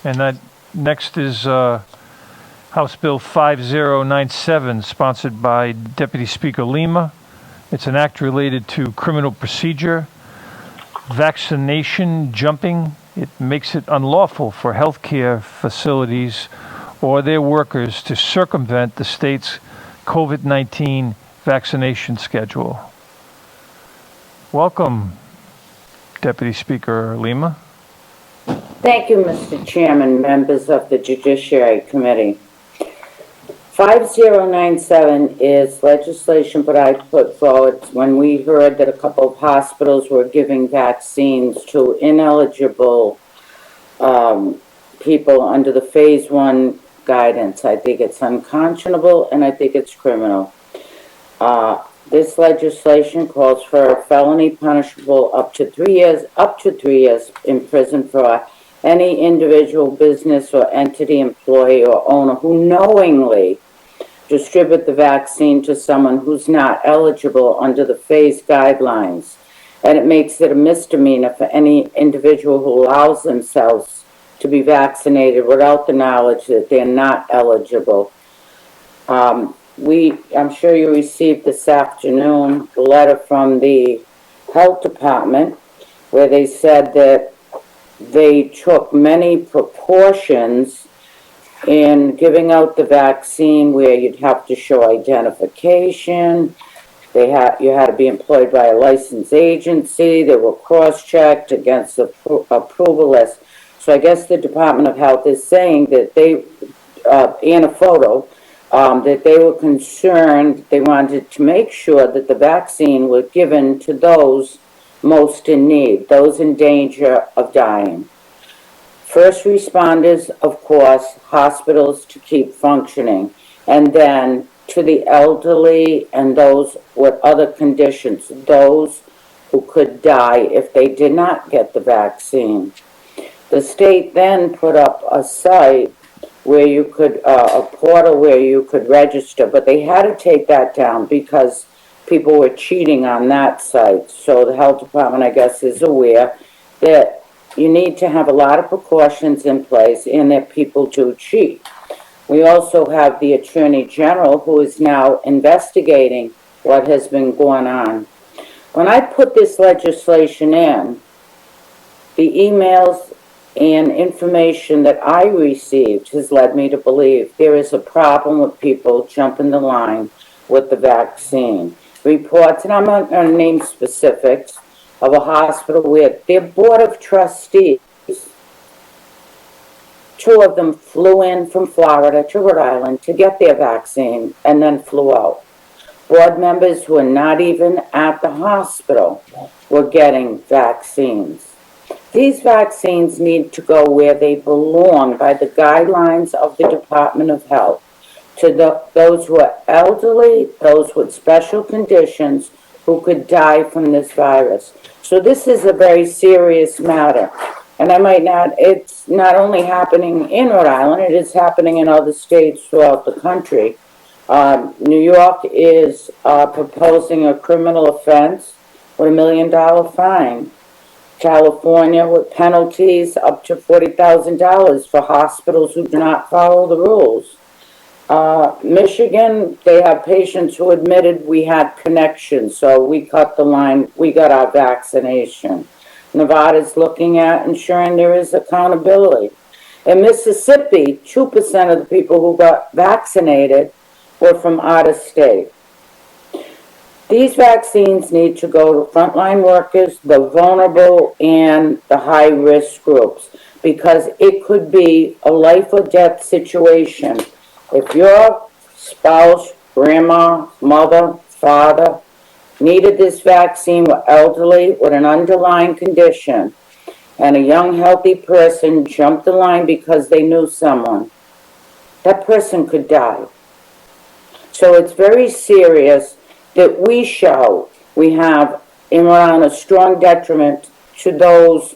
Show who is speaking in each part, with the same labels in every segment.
Speaker 1: And that next is House Bill 5097, sponsored by Deputy Speaker Lima. It's an act related to criminal procedure, vaccination jumping. It makes it unlawful for healthcare facilities or their workers to circumvent the state's COVID-19 vaccination schedule. Welcome, Deputy Speaker Lima.
Speaker 2: Thank you, Mr. Chairman, members of the Judiciary Committee. 5097 is legislation that I put forward when we heard that a couple of hospitals were giving vaccines to ineligible people under the Phase 1 guidance. I think it's unconscionable and I think it's criminal. This legislation calls for a felony punishable up to 3 years in prison for any individual, business, or entity, employee, or owner who knowingly distribute the vaccine to someone who's not eligible under the phase guidelines. And it makes it a misdemeanor for any individual who allows themselves to be vaccinated without the knowledge that they're not eligible. I'm sure you received this afternoon a letter from the Health Department where they said that they took many precautions in giving out the vaccine where you'd have to show identification. You had to be employed by a licensed agency. They were cross-checked against the approval list. So I guess the Department of Health is saying that they, in a photo, that they were concerned, they wanted to make sure that the vaccine was given to those most in need, those in danger of dying. First responders, of course, hospitals to keep functioning, and then to the elderly and those with other conditions, those who could die if they did not get the vaccine. The state then put up a site where you could, a portal where you could register, but they had to take that down because people were cheating on that site. So the Health Department, I guess, is aware that you need to have a lot of precautions in place and that people do cheat. We also have the Attorney General who is now investigating what has been going on. When I put this legislation in, the emails and information that I received has led me to believe there is a problem with people jumping the line with the vaccine. Reports, and I'm not going to name specifics, of a hospital where their board of trustees, 2 of them flew in from Florida to Rhode Island to get their vaccine and then flew out. Board members who are not even at the hospital were getting vaccines. These vaccines need to go where they belong by the guidelines of the Department of Health, to those who are elderly, those with special conditions who could die from this virus. So this is a very serious matter. And it's not only happening in Rhode Island, it is happening in other states throughout the country. New York is proposing a criminal offense with $1 million fine. California with penalties up to $40,000 for hospitals who do not follow the rules. Michigan, they have patients who admitted we had connections, so we cut the line, we got our vaccination. Nevada's looking at ensuring there is accountability. In Mississippi, 2% of the people who got vaccinated were from out of state. These vaccines need to go to frontline workers, the vulnerable, and the high-risk groups, because it could be a life or death situation. If your spouse, grandma, mother, father needed this vaccine, were elderly with an underlying condition, and a young, healthy person jumped the line because they knew someone, that person could die. So it's very serious that we have in Rhode Island a strong detriment to those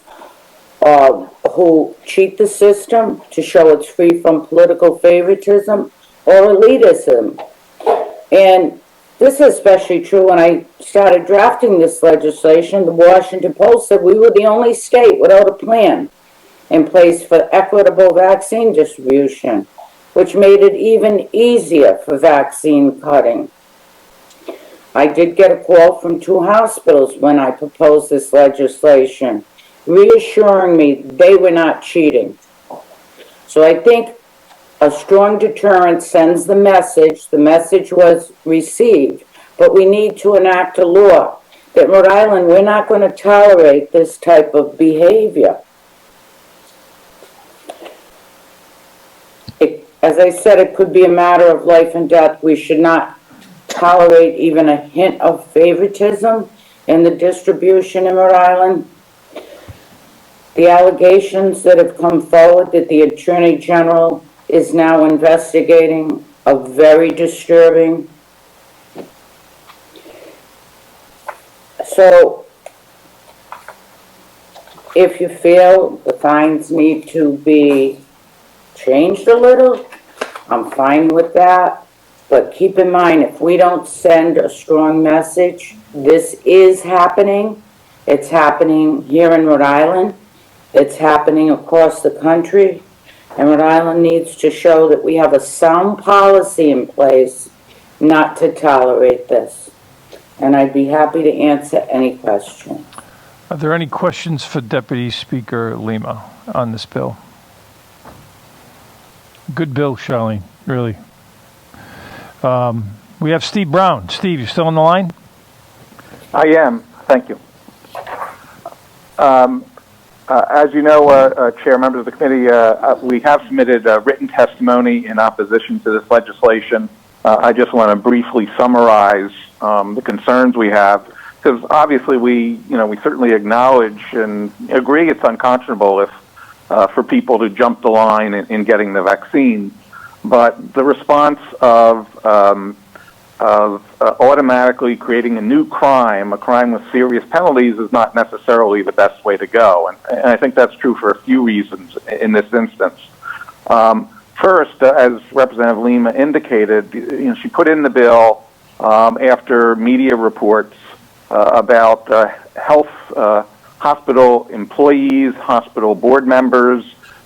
Speaker 2: who cheat the system, to show it's free from political favoritism or elitism. And this is especially true when I started drafting this legislation. The Washington Post said we were the only state without a plan. in place for equitable vaccine distribution, which made it even easier for vaccine cutting. I did get a call from 2 hospitals when I proposed this legislation, reassuring me they were not cheating. So I think a strong deterrent sends the message was received, but we need to enact a law that Rhode Island, we're not going to tolerate this type of behavior. As I said, it could be a matter of life and death. We should not tolerate even a hint of favoritism in the distribution in Rhode Island. The allegations that have come forward that the Attorney General is now investigating are very disturbing. So, if you feel the fines need to be changed a little, I'm fine with that. But keep in mind, if we don't send a strong message, this is happening. It's happening here in Rhode Island. It's happening across the country. And Rhode Island needs to show that we have a sound policy in place not to tolerate this. And I'd be happy to answer any question.
Speaker 1: Are there any questions for Deputy Speaker Lima on this bill? Good bill, Charlene, really. We have Steve Brown. Steve, you still on the line?
Speaker 3: I am. Thank you. As you know, Chair, members of the committee, we have submitted written testimony in opposition to this legislation. I just want to briefly summarize the concerns we have, because obviously we certainly acknowledge and agree it's unconscionable if for people to jump the line in getting the vaccine. But the response of automatically creating a new crime, a crime with serious penalties, is not necessarily the best way to go. And I think that's true for a few reasons in this instance. First, as Representative Lima indicated, she put in the bill after media reports about health hospital employees, hospital board members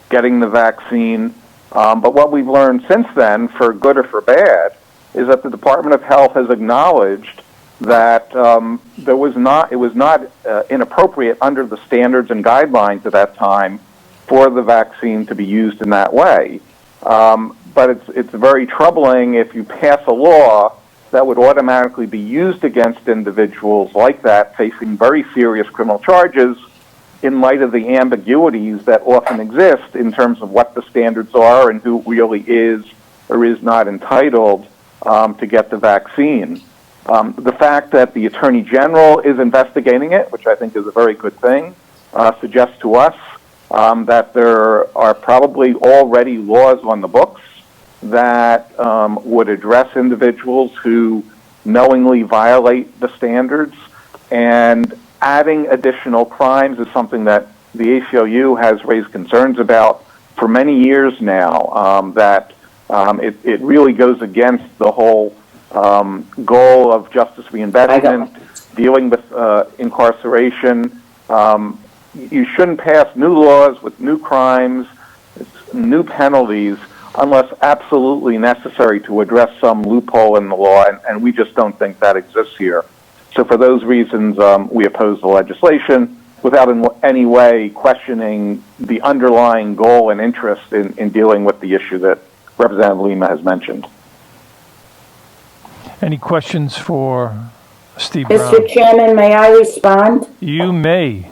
Speaker 3: getting the vaccine. But what we've learned since then, for good or for bad, is that the Department of Health has acknowledged that it was not inappropriate under the standards and guidelines at that time for the vaccine to be used in that way. But it's very troubling if you pass a law that would automatically be used against individuals like that facing very serious criminal charges in light of the ambiguities that often exist in terms of what the standards are and who really is or is not entitled to get the vaccine. The fact that the Attorney General is investigating it, which I think is a very good thing, suggests to us that there are probably already laws on the books that would address individuals who knowingly violate the standards, and adding additional crimes is something that the ACLU has raised concerns about for many years now, that it really goes against the whole goal of justice reinvestment, dealing with incarceration. You shouldn't pass new laws with new crimes, new penalties, unless absolutely necessary to address some loophole in the law, and we just don't think that exists here. So for those reasons, we oppose the legislation without in any way questioning the underlying goal and interest in dealing with the issue that Representative Lima has mentioned.
Speaker 1: Any questions for Steve Brown?
Speaker 2: Mr. Chairman, may I respond?
Speaker 1: You may.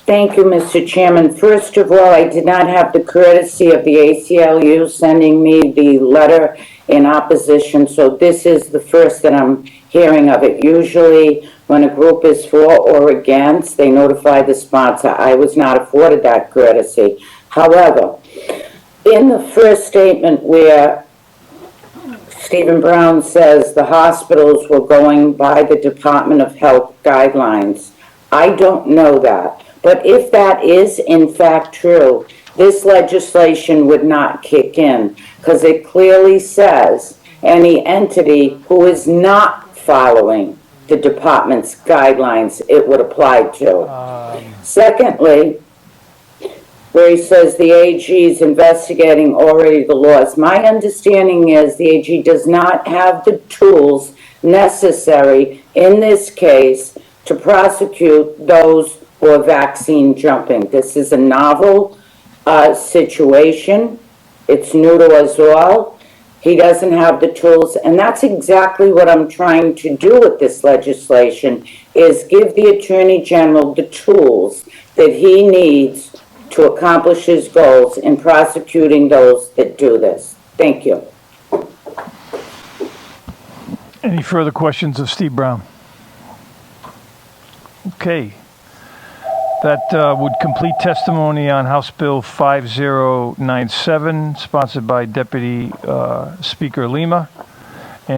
Speaker 2: Thank you, Mr. Chairman. First of all, I did not have the courtesy of the ACLU sending me the letter in opposition, so this is the first that I'm hearing of it. Usually, when a group is for or against, they notify the sponsor. I was not afforded that courtesy. However, in the first statement where Stephen Brown says the hospitals were going by the Department of Health guidelines, I don't know that. But if that is in fact true, this legislation would not kick in, because it clearly says any entity who is not following the department's guidelines it would apply to. Secondly, where he says the AG is investigating already the laws. My understanding is the AG does not have the tools necessary in this case to prosecute those who are vaccine jumping. This is a novel situation. It's new to us all. He doesn't have the tools, and that's exactly what I'm trying to do with this legislation, is give the Attorney General the tools that he needs to accomplish his goals in prosecuting those that do this. Thank you.
Speaker 1: Any further questions of Steve Brown? Okay. That would complete testimony on House Bill 5097, sponsored by Deputy Speaker Lima.